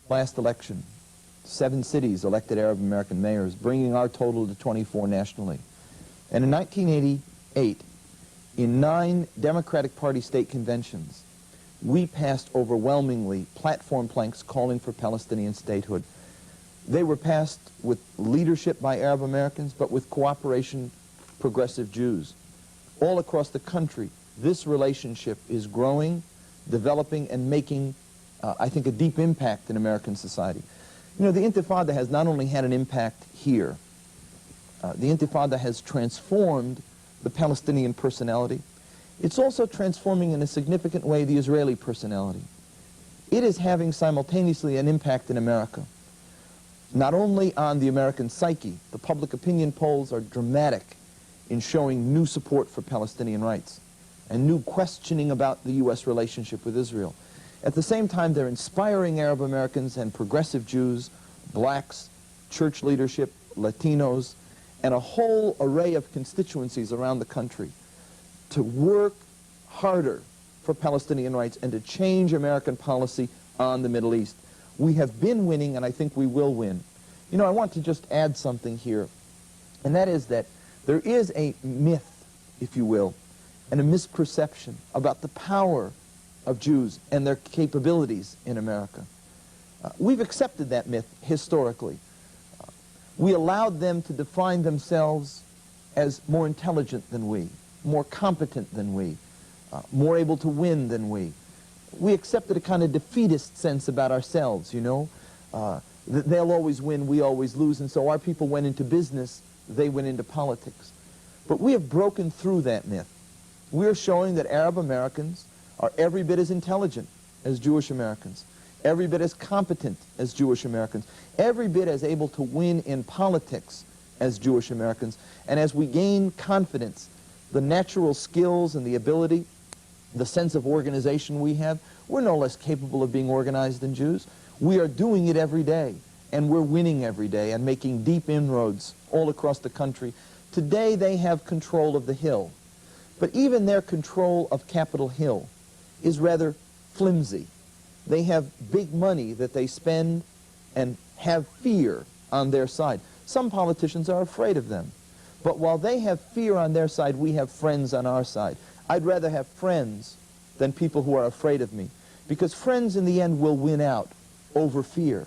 last election, 7 cities elected Arab American mayors, bringing our total to 24 nationally. And in 1988, in 9 Democratic Party state conventions, we passed overwhelmingly platform planks calling for Palestinian statehood. They were passed with leadership by Arab Americans, but with cooperation progressive Jews. All across the country, this relationship is growing, developing, and making, I think, a deep impact in American society. You know, the Intifada has not only had an impact here, the Intifada has transformed the Palestinian personality. It's also transforming in a significant way the Israeli personality. It is having simultaneously an impact in America, not only on the American psyche. The public opinion polls are dramatic in showing new support for Palestinian rights and new questioning about the U.S. relationship with Israel. At the same time, they're inspiring Arab Americans and progressive Jews, blacks, church leadership, Latinos, and a whole array of constituencies around the country to work harder for Palestinian rights and to change American policy on the Middle East. We have been winning, and I think we will win. You know, I want to just add something here, and that is that there is a myth, if you will, and a misperception about the power of Jews and their capabilities in America. We've accepted that myth historically. We allowed them to define themselves as more intelligent than we, more competent than we, more able to win than we. We accepted a kind of defeatist sense about ourselves, you know. They'll always win, we always lose, and so our people went into business, they went into politics. But we have broken through that myth. We are showing that Arab Americans are every bit as intelligent as Jewish Americans, every bit as competent as Jewish Americans, every bit as able to win in politics as Jewish Americans. And as we gain confidence, the natural skills and the ability, the sense of organization we have, we're no less capable of being organized than Jews. We are doing it every day, and we're winning every day and making deep inroads all across the country. Today they have control of the Hill, but even their control of Capitol Hill is rather flimsy. They have big money that they spend and have fear on their side. Some politicians are afraid of them. But while they have fear on their side, we have friends on our side. I'd rather have friends than people who are afraid of me, because friends in the end will win out over fear.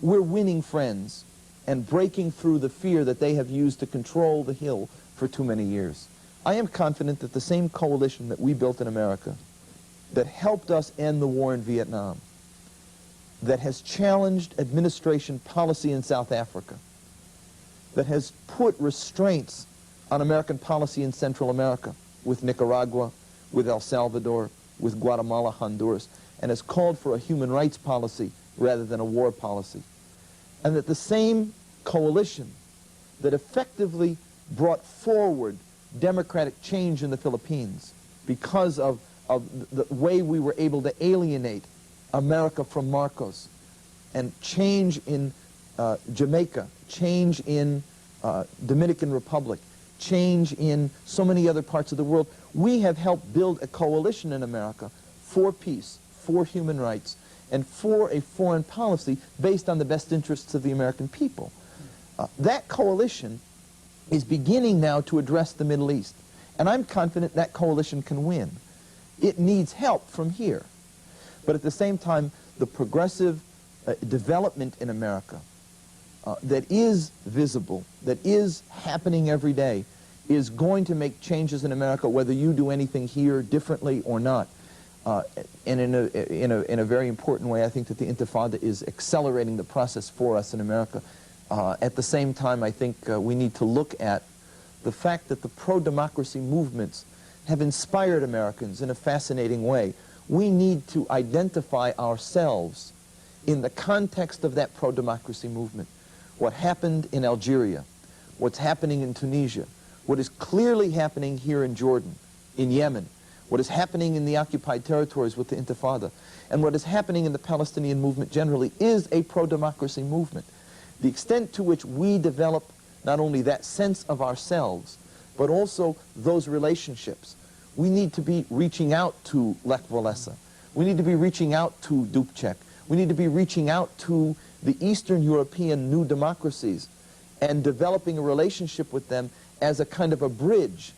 We're winning friends and breaking through the fear that they have used to control the Hill for too many years. I am confident that the same coalition that we built in America, that helped us end the war in Vietnam, that has challenged administration policy in South Africa, that has put restraints on American policy in Central America, with Nicaragua, with El Salvador, with Guatemala, Honduras, and has called for a human rights policy rather than a war policy. And that the same coalition that effectively brought forward democratic change in the Philippines because of the way we were able to alienate America from Marcos, and change in Jamaica, change in Dominican Republic, change in so many other parts of the world. We have helped build a coalition in America for peace, for human rights, and for a foreign policy based on the best interests of the American people. That coalition is beginning now to address the Middle East, and I'm confident that coalition can win. It needs help from here. But at the same time, the progressive development in America that is visible, that is happening every day, is going to make changes in America, whether you do anything here differently or not. And in a very important way, I think that the Intifada is accelerating the process for us in America. At the same time, I think we need to look at the fact that the pro-democracy movements have inspired Americans in a fascinating way. We need to identify ourselves in the context of that pro-democracy movement. What happened in Algeria, what's happening in Tunisia, what is clearly happening here in Jordan, in Yemen, what is happening in the occupied territories with the Intifada, and what is happening in the Palestinian movement generally is a pro-democracy movement. The extent to which we develop not only that sense of ourselves, but also those relationships. We need to be reaching out to Lech Walesa. We need to be reaching out to Dubček. We need to be reaching out to the Eastern European new democracies and developing a relationship with them as a kind of a bridge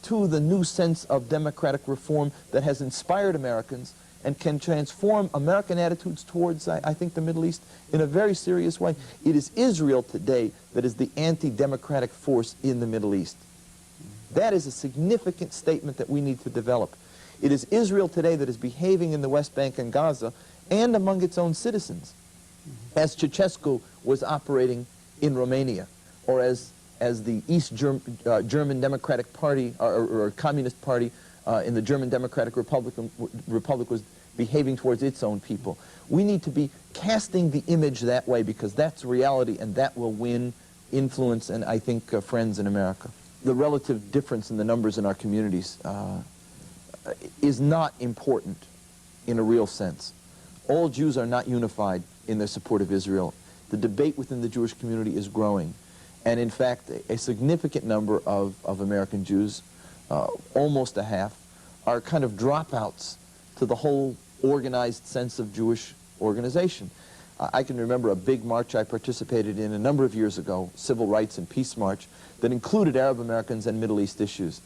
to the new sense of democratic reform that has inspired Americans and can transform American attitudes towards, I think, the Middle East in a very serious way. It is Israel today that is the anti-democratic force in the Middle East. That is a significant statement that we need to develop. It is Israel today that is behaving in the West Bank and Gaza and among its own citizens, as Ceausescu was operating in Romania, or as the East German Democratic Party or Communist Party in the German Democratic Republic was behaving towards its own people. We need to be casting the image that way, because that's reality, and that will win influence and, I think, friends in America. The relative difference in the numbers in our communities is not important in a real sense. All Jews are not unified in their support of Israel. The debate within the Jewish community is growing. And in fact, a significant number of American Jews, almost a half, are kind of dropouts to the whole organized sense of Jewish organization. I can remember a big march I participated in a number of years ago, Civil Rights and Peace March, that included Arab Americans and Middle East issues.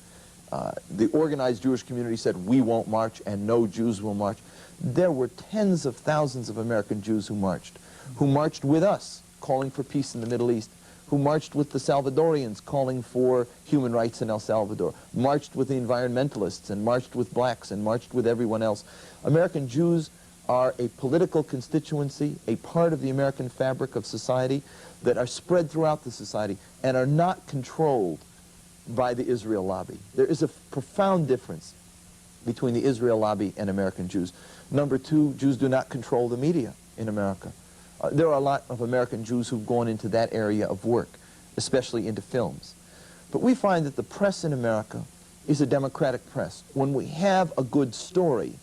The organized Jewish community said, we won't march and no Jews will march. There were tens of thousands of American Jews who marched with us, calling for peace in the Middle East, who marched with the Salvadorians, calling for human rights in El Salvador, marched with the environmentalists, and marched with blacks, and marched with everyone else. American Jews are a political constituency, a part of the American fabric of society, that are spread throughout the society and are not controlled by the Israel lobby. There is a profound difference between the Israel lobby and American Jews. Number two, Jews do not control the media in America. There are a lot of American Jews who've gone into that area of work, especially into films. But we find that the press in America is a democratic press. When we have a good story,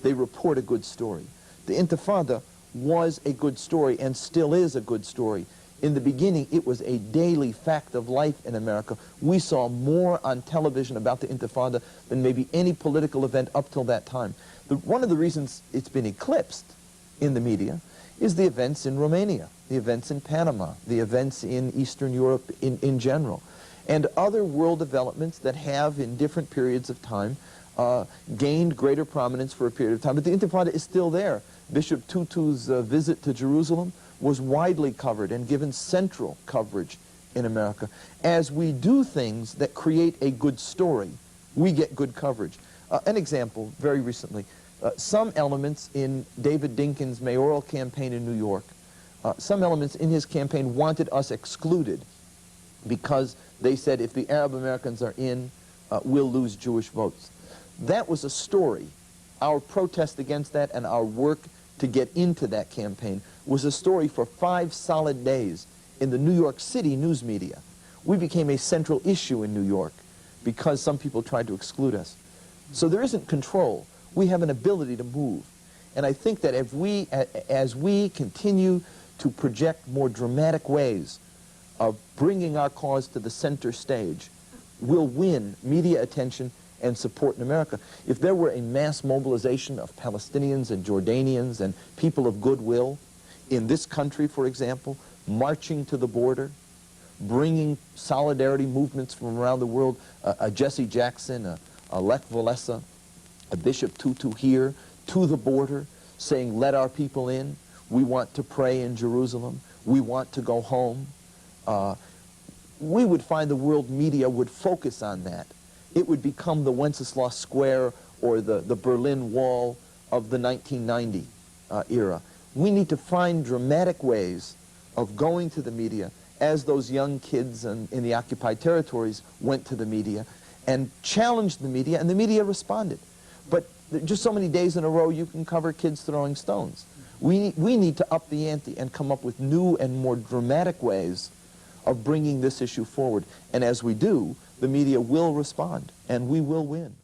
they report a good story. The Intifada was a good story and still is a good story. In the beginning, it was a daily fact of life in America. We saw more on television about the Intifada than maybe any political event up till that time. One of the reasons it's been eclipsed in the media is the events in Romania, the events in Panama, the events in Eastern Europe in general, and other world developments that have, in different periods of time, gained greater prominence for a period of time. But the Intifada is still there. Bishop Tutu's visit to Jerusalem was widely covered and given central coverage in America. As we do things that create a good story, we get good coverage. An example, very recently, some elements in David Dinkins' mayoral campaign in New York, some elements in his campaign wanted us excluded because they said if the Arab Americans are in, we'll lose Jewish votes. That was a story. Our protest against that and our work to get into that campaign was a story for 5 solid days in the New York City news media. We became a central issue in New York because some people tried to exclude us. So there isn't control. We have an ability to move. And I think that as we continue to project more dramatic ways of bringing our cause to the center stage, we'll win media attention and support in America. If there were a mass mobilization of Palestinians and Jordanians and people of goodwill in this country, for example, marching to the border, bringing solidarity movements from around the world, a Jesse Jackson, a Lech Walesa, a Bishop Tutu here, to the border, saying, let our people in, we want to pray in Jerusalem, we want to go home, we would find the world media would focus on that. It would become the Wenceslas Square or the Berlin Wall of the 1990 era. We need to find dramatic ways of going to the media, as those young kids in the occupied territories went to the media and challenged the media, and the media responded. But just so many days in a row you can cover kids throwing stones. We need to up the ante and come up with new and more dramatic ways of bringing this issue forward. And as we do, the media will respond, and we will win.